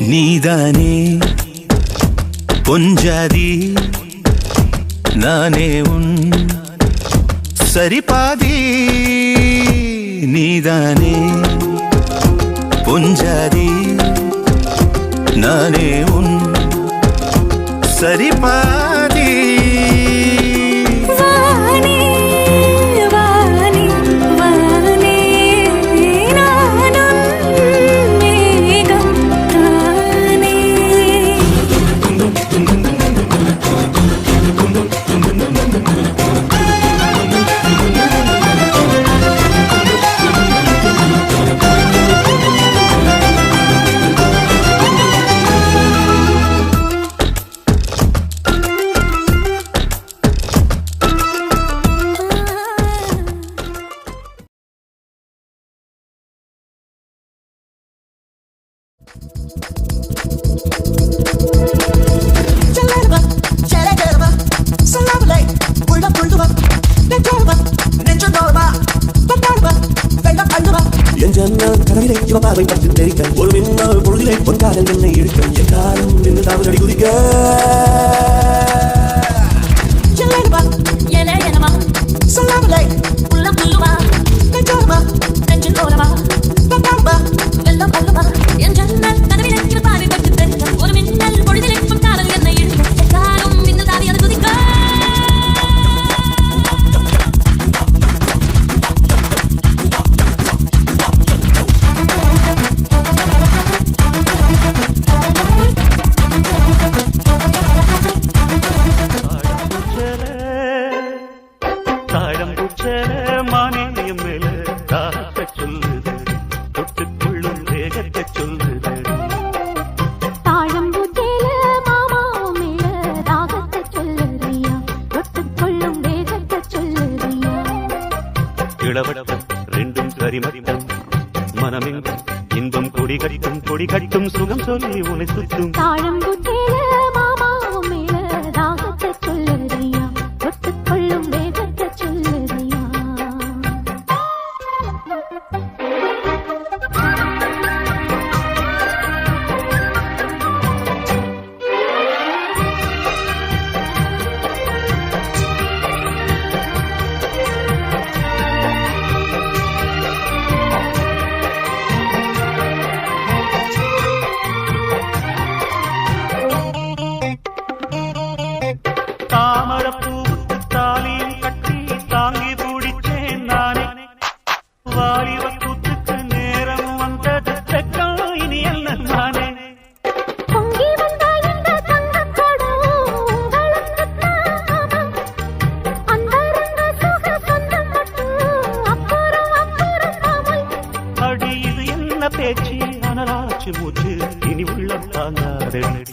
நீதானே பொஞ்சாதி நானே உன் சரிபாதி நீதானே பொஞ்சாதி நானே உன் சரிபாதி ஒரு மின்னல் பொழுதிலே பொன்காதல் என்னை இழுக்க எக்காலம் நின்று தாவல் அடி குதிக்க சொல்லாமலே உள்ள புல்லுமா நெஞ்சோரமா நெஞ்சில் ஓரமா பந்தாடுமா வெள்ளம் அள்ளுமா என் ஜன்னல் கதவிலே பாவை பட்டு தெரிக்க ஒரு மின்னல் பொழுதிலே பொன்காதல் என்னை இழுக்க எக்காலம் நின்று தாவி அது குதிக்க ரெண்டும் சரிமட்டம் மனமெங்கும் இன்பம் கொடி கட்டும் சுகம் சொல்லி உனை சுற்றும் பேச்சு அனலாச்சு மூச்சு இனி உள்ளம் தாங்காதடி